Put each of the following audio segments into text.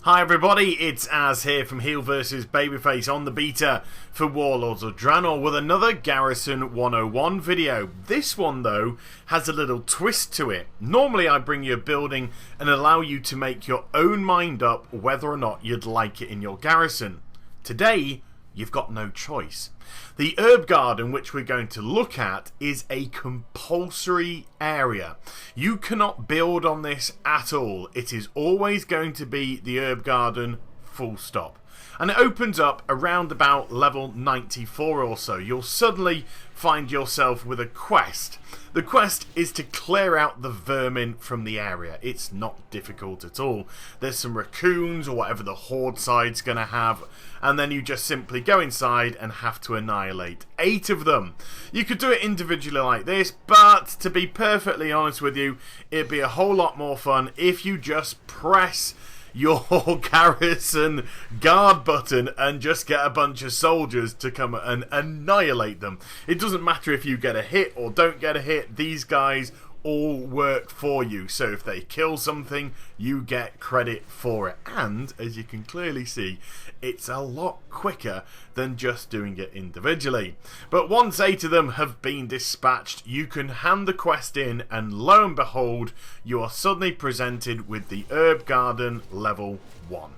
Hi everybody, it's Az here from HeelvsBabyface on the beta for Warlords of Draenor with another Garrison 101 video. This one though has a little twist to it. Normally I bring you a building and allow you to make your own mind up whether or not you'd like it in your garrison. Today you've got no choice. The herb garden which we're going to look at is a compulsory area. You cannot build on this at all. It is always going to be the herb garden, full stop. And it opens up around about level 94 or so. You'll suddenly find yourself with a quest. The quest is to clear out the vermin from the area. It's not difficult at all. There's some raccoons or whatever the horde side's going to have, and then you just simply go inside and have to annihilate 8 of them. You could do it individually like this, but to be perfectly honest with you, it'd be a whole lot more fun if you just press your garrison guard button and just get a bunch of soldiers to come and annihilate them. It doesn't matter if you get a hit or don't get a hit, these guys all work for you. So if they kill something, you get credit for it. And as you can clearly see, it's a lot quicker than just doing it individually. But once 8 of them have been dispatched, you can hand the quest in, and lo and behold, you are suddenly presented with the herb garden level 1.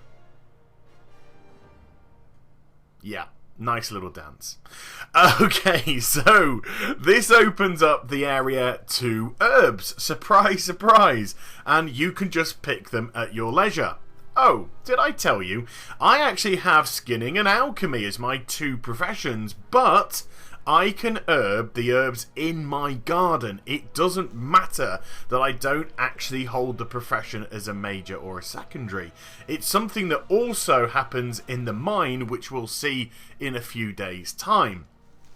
Yeah. Nice little dance. Okay, so this opens up the area to herbs. Surprise, surprise. And you can just pick them at your leisure. Oh, did I tell you? I actually have skinning and alchemy as my 2 professions, but I can herb the herbs in my garden. It doesn't matter that I don't actually hold the profession as a major or a secondary. It's something that also happens in the mine, which we'll see in a few days' time.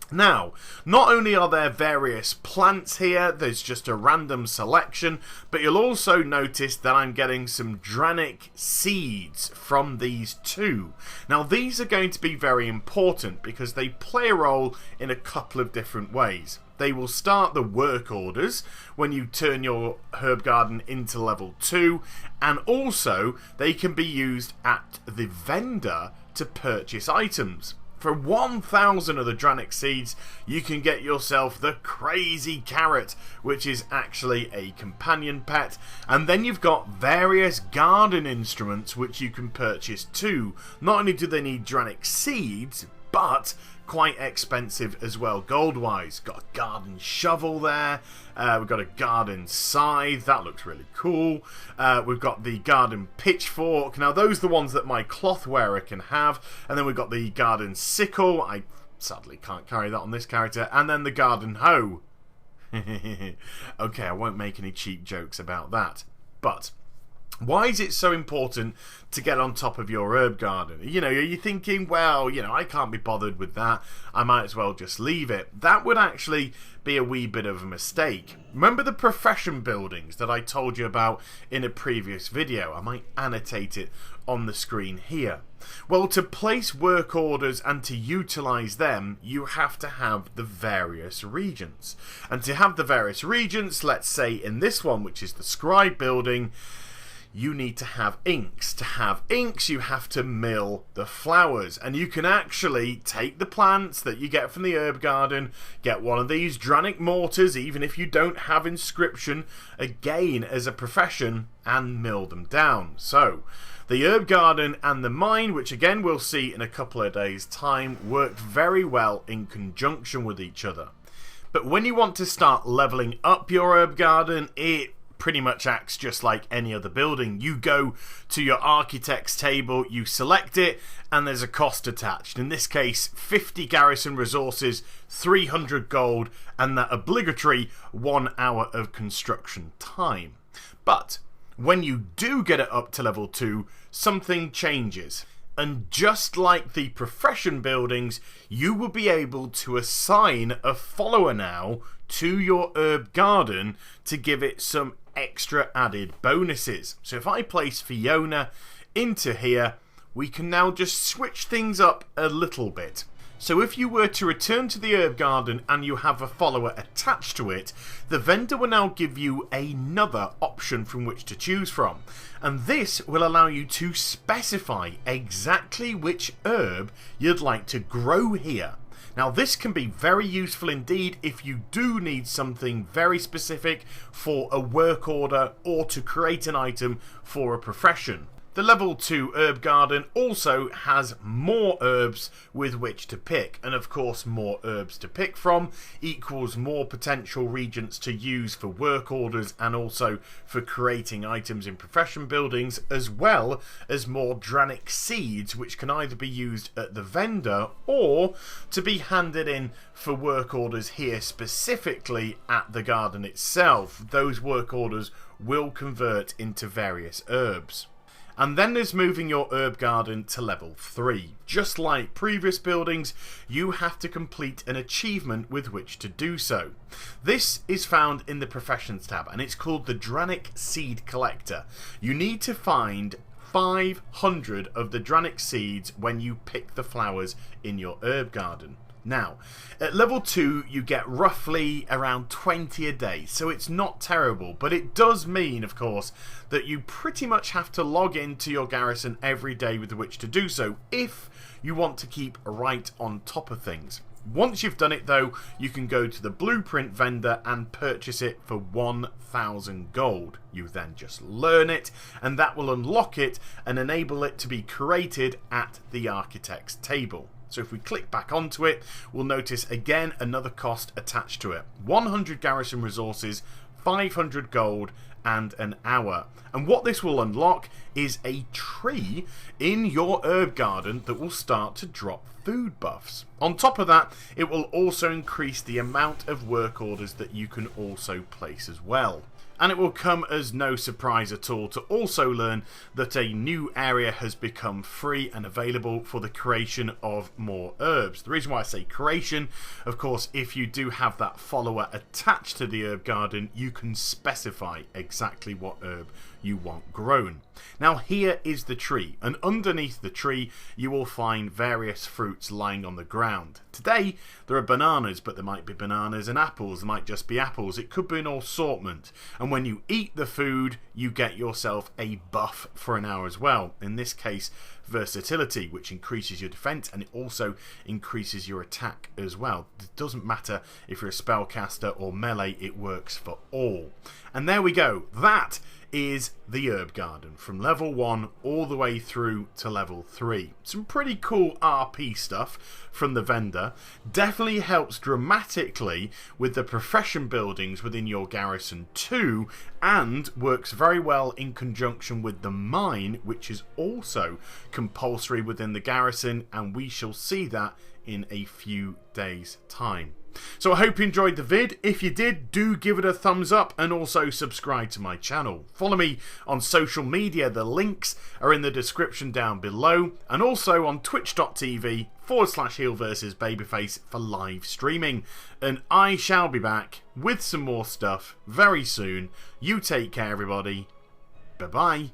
Now, not only are there various plants here, there's just a random selection, but you'll also notice that I'm getting some Draenor seeds from these 2. Now, these are going to be very important because they play a role in a couple of different ways. They will start the work orders when you turn your herb garden into level 2, and also they can be used at the vendor to purchase items. For 1,000 of the Draenor seeds, you can get yourself the crazy carrot, which is actually a companion pet. And then you've got various garden instruments which you can purchase too. Not only do they need Draenor seeds, but quite expensive as well gold-wise. Got a garden shovel there. We've got a garden scythe. That looks really cool. We've got the garden pitchfork. Now, those are the ones that my cloth wearer can have. And then we've got the garden sickle. I sadly can't carry that on this character. And then the garden hoe. Okay, I won't make any cheap jokes about that. But why is it so important to get on top of your herb garden? You know, are you thinking, well, you know, I can't be bothered with that. I might as well just leave it. That would actually be a wee bit of a mistake. Remember the profession buildings that I told you about in a previous video? I might annotate it on the screen here. Well, to place work orders and to utilize them, you have to have the various regents. And to have the various regents, let's say in this one, which is the scribe building, you need to have inks. To have inks, you have to mill the flowers. And you can actually take the plants that you get from the herb garden, get one of these Draenor mortars, even if you don't have inscription, again as a profession, and mill them down. So, the herb garden and the mine, which again we'll see in a couple of days' time, work very well in conjunction with each other. But when you want to start leveling up your herb garden, it pretty much acts just like any other building. You go to your architect's table, you select it, and there's a cost attached. In this case, 50 garrison resources, 300 gold, and that obligatory 1 hour of construction time. But when you do get it up to level 2, something changes. And just like the profession buildings, you will be able to assign a follower now to your herb garden to give it some extra added bonuses. So if I place Fiona into here, we can now just switch things up a little bit. So if you were to return to the herb garden and you have a follower attached to it, the vendor will now give you another option from which to choose from. And this will allow you to specify exactly which herb you'd like to grow here. Now this can be very useful indeed if you do need something very specific for a work order or to create an item for a profession. The level 2 herb garden also has more herbs with which to pick, and of course more herbs to pick from equals more potential regents to use for work orders and also for creating items in profession buildings, as well as more Draenor seeds which can either be used at the vendor or to be handed in for work orders here specifically at the garden itself. Those work orders will convert into various herbs. And then there's moving your herb garden to level 3. Just like previous buildings, you have to complete an achievement with which to do so. This is found in the Professions tab, and it's called the Draenor Seed Collector. You need to find 500 of the Draenor seeds when you pick the flowers in your herb garden. Now, at level 2 you get roughly around 20 a day, so it's not terrible, but it does mean, of course, that you pretty much have to log into your garrison every day with which to do so, if you want to keep right on top of things. Once you've done it though, you can go to the blueprint vendor and purchase it for 1,000 gold. You then just learn it, and that will unlock it and enable it to be created at the architect's table. So if we click back onto it, we'll notice again another cost attached to it. 100 garrison resources, 500 gold, and an hour. And what this will unlock is a tree in your herb garden that will start to drop food buffs. On top of that, it will also increase the amount of work orders that you can also place as well. And it will come as no surprise at all to also learn that a new area has become free and available for the creation of more herbs. The reason why I say creation, of course, if you do have that follower attached to the herb garden, you can specify exactly what herb you want grown. Now here is the tree, and underneath the tree you will find various fruits lying on the ground. Today there are bananas, but there might be bananas and apples, there might just be apples, it could be an assortment. And when you eat the food you get yourself a buff for an hour as well. In this case versatility, which increases your defense and it also increases your attack as well. It doesn't matter if you're a spellcaster or melee, it works for all. And there we go, that is the herb garden from level 1 all the way through to level 3. Some pretty cool RP stuff from the vendor. Definitely helps dramatically with the profession buildings within your garrison too, and works very well in conjunction with the mine, which is also compulsory within the garrison, and we shall see that in a few days' time. So I hope you enjoyed the vid. If you did, do give it a thumbs up and also subscribe to my channel. Follow me on social media, the links are in the description down below, and also on twitch.tv/HeelvsBabyface for live streaming. And I shall be back with some more stuff very soon. You take care everybody. Bye bye.